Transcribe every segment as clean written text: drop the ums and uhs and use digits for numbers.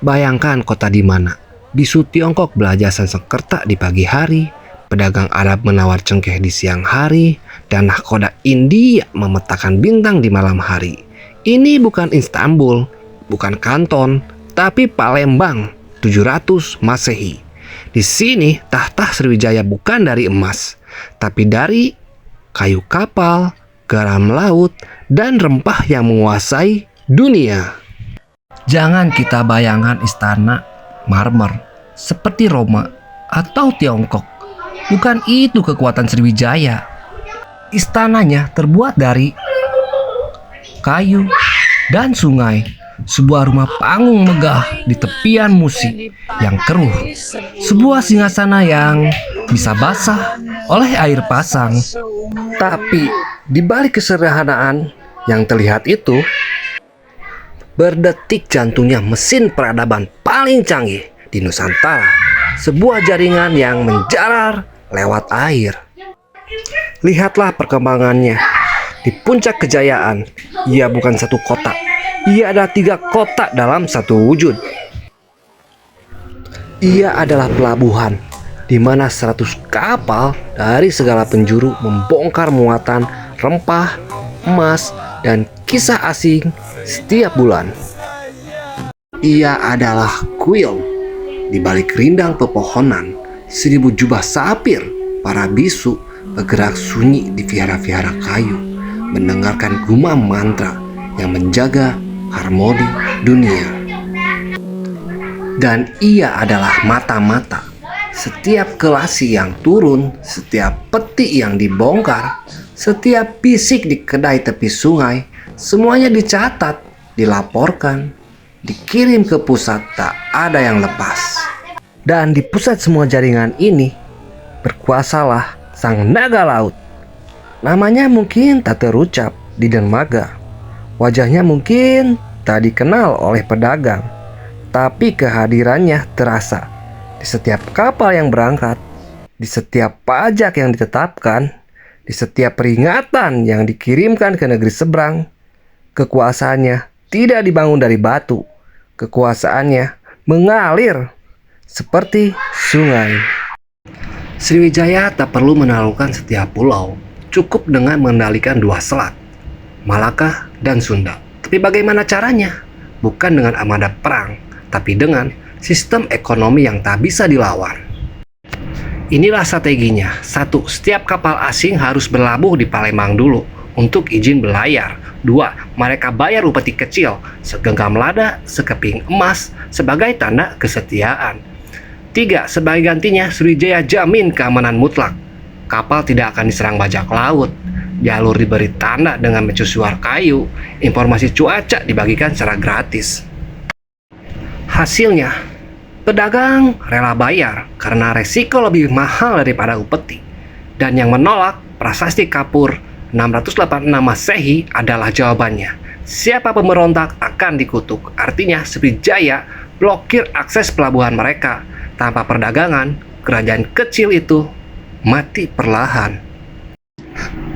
Bayangkan kota di mana bisu Tiongkok belajar Sanskerta di pagi hari, pedagang Arab menawar cengkeh di siang hari, dan nahkoda India memetakan bintang di malam hari. Ini bukan Istanbul, bukan Kanton, tapi Palembang 700 Masehi. Di sini tahta Sriwijaya bukan dari emas, tapi dari kayu kapal, garam laut, dan rempah yang menguasai dunia. Jangan kita bayangkan istana marmer seperti Roma atau Tiongkok. Bukan itu kekuatan Sriwijaya. Istananya terbuat dari kayu dan sungai. Sebuah rumah panggung megah di tepian musik yang keruh. Sebuah singgasana yang bisa basah oleh air pasang. Tapi di balik kesederhanaan yang terlihat itu, berdetik jantungnya mesin peradaban paling canggih di Nusantara. Sebuah jaringan yang menjalar lewat air. Lihatlah perkembangannya. Di puncak kejayaan, ia bukan satu kota. Ia ada 3 kota dalam satu wujud. Ia adalah pelabuhan di mana 100 kapal dari segala penjuru membongkar muatan rempah, emas, dan kisah asing setiap bulan. Ia adalah kuil di balik rindang pepohonan, 1000 jubah sapir, para bisu bergerak sunyi di vihara-vihara kayu, mendengarkan gumam mantra yang menjaga harmoni dunia. Dan ia adalah mata-mata. Setiap kelasi yang turun, setiap peti yang dibongkar, setiap bisik di kedai tepi sungai, semuanya dicatat, dilaporkan, dikirim ke pusat, tak ada yang lepas. Dan di pusat semua jaringan ini, berkuasalah sang naga laut. Namanya mungkin tak terucap di dermaga. Wajahnya mungkin tak dikenal oleh pedagang, tapi kehadirannya terasa di setiap kapal yang berangkat, di setiap pajak yang ditetapkan, di setiap peringatan yang dikirimkan ke negeri seberang. Kekuasaannya tidak dibangun dari batu. Kekuasaannya mengalir seperti sungai. Sriwijaya tak perlu menaklukkan setiap pulau. Cukup dengan mengendalikan 2 selat, Malaka dan Sunda. Tapi bagaimana caranya? Bukan dengan armada perang, tapi dengan sistem ekonomi yang tak bisa dilawan. Inilah strateginya. 1. Setiap kapal asing harus berlabuh di Palembang dulu untuk izin berlayar. 2. Mereka bayar upeti kecil, segenggam lada, sekeping emas, sebagai tanda kesetiaan. 3. Sebagai gantinya, Sriwijaya jamin keamanan mutlak. Kapal tidak akan diserang bajak laut. Jalur diberi tanda dengan mercusuar kayu. Informasi cuaca dibagikan secara gratis. Hasilnya, pedagang rela bayar karena resiko lebih mahal daripada upeti. Dan yang menolak prasasti kapur 686 Masehi adalah jawabannya. Siapa pemberontak akan dikutuk. Artinya Sriwijaya blokir akses pelabuhan mereka. Tanpa perdagangan, kerajaan kecil itu mati perlahan.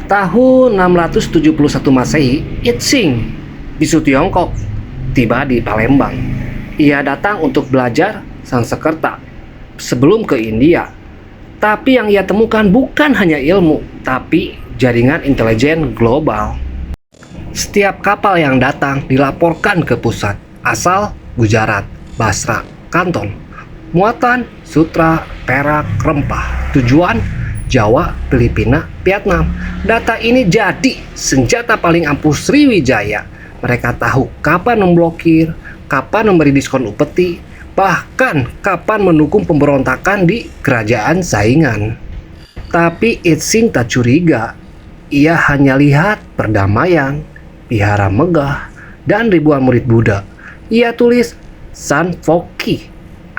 Tahun 671 Masehi, Itsing, bisu Tiongkok, tiba di Palembang. Ia datang untuk belajar Sanskerta sebelum ke India. Tapi yang ia temukan bukan hanya ilmu, tapi jaringan intelijen global. Setiap kapal yang datang dilaporkan ke pusat, asal Gujarat, Basra, Kanton. Muatan sutra, perak, rempah. Tujuan Jawa, Filipina, Vietnam. Data ini jadi senjata paling ampuh Sriwijaya. Mereka tahu kapan memblokir, kapan memberi diskon upeti, bahkan kapan mendukung pemberontakan di kerajaan saingan. Tapi Itsing tak curiga. Ia hanya lihat perdamaian, vihara megah, dan ribuan murid Buddha. Ia tulis San Foki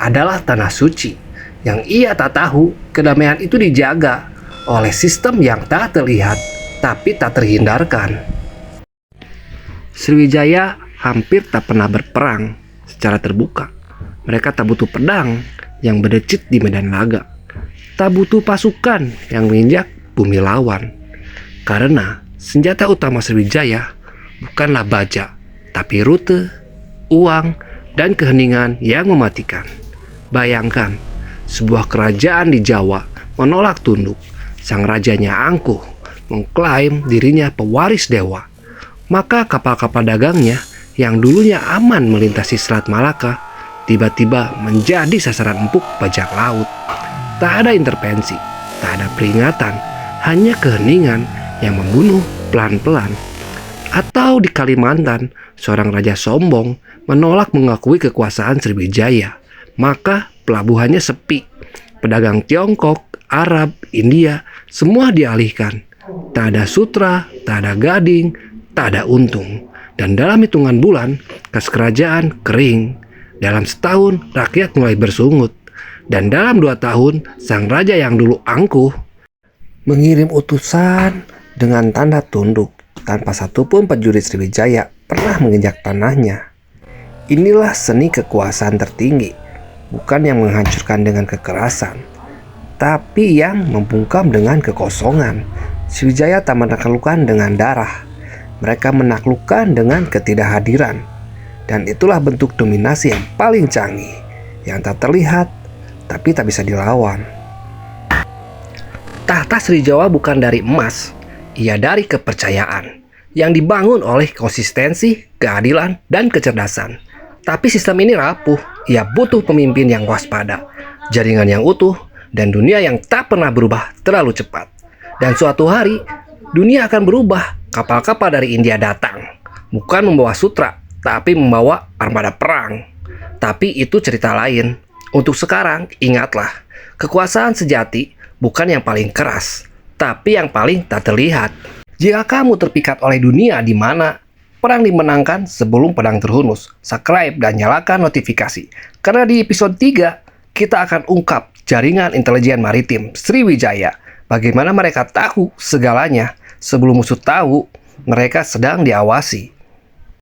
adalah tanah suci. Yang ia tak tahu, kedamaian itu dijaga oleh sistem yang tak terlihat tapi tak terhindarkan. Sriwijaya hampir tak pernah berperang secara terbuka. Mereka tak butuh pedang yang berdecit di medan laga. Tak butuh pasukan yang menginjak bumi lawan. Karena senjata utama Sriwijaya bukanlah baja, tapi rute, uang, dan keheningan yang mematikan. Bayangkan, sebuah kerajaan di Jawa menolak tunduk. Sang rajanya angkuh, mengklaim dirinya pewaris dewa. Maka kapal-kapal dagangnya yang dulunya aman melintasi Selat Malaka, tiba-tiba menjadi sasaran empuk bajak laut. Tak ada intervensi, tak ada peringatan, hanya keheningan yang membunuh pelan-pelan. Atau di Kalimantan, seorang raja sombong menolak mengakui kekuasaan Sriwijaya. Maka pelabuhannya sepi. Pedagang Tiongkok, Arab, India, semua dialihkan. Tak ada sutra, tak ada gading, tak ada untung. Dan dalam hitungan bulan, kas kerajaan kering. Dalam setahun, rakyat mulai bersungut. Dan dalam 2 tahun, sang raja yang dulu angkuh mengirim utusan dengan tanda tunduk tanpa satupun prajurit Sriwijaya pernah menginjak tanahnya. Inilah seni kekuasaan tertinggi, bukan yang menghancurkan dengan kekerasan, tapi yang membungkam dengan kekosongan. Sriwijaya tak menaklukkan dengan darah, mereka menaklukkan dengan ketidakhadiran. Dan itulah bentuk dominasi yang paling canggih, yang tak terlihat tapi tak bisa dilawan. Tahta Sriwijaya bukan dari emas, ia dari kepercayaan yang dibangun oleh konsistensi, keadilan, dan kecerdasan. Tapi sistem ini rapuh, ia butuh pemimpin yang waspada, jaringan yang utuh, dan dunia yang tak pernah berubah terlalu cepat. Dan suatu hari, dunia akan berubah. Kapal-kapal dari India datang, bukan membawa sutra, tapi membawa armada perang. Tapi itu cerita lain. Untuk sekarang, ingatlah, kekuasaan sejati bukan yang paling keras, tapi yang paling tak terlihat. Jika kamu terpikat oleh dunia di mana perang dimenangkan sebelum pedang terhunus, subscribe dan nyalakan notifikasi. Karena di episode 3, kita akan ungkap jaringan intelijen maritim Sriwijaya. Bagaimana mereka tahu segalanya sebelum musuh tahu mereka sedang diawasi.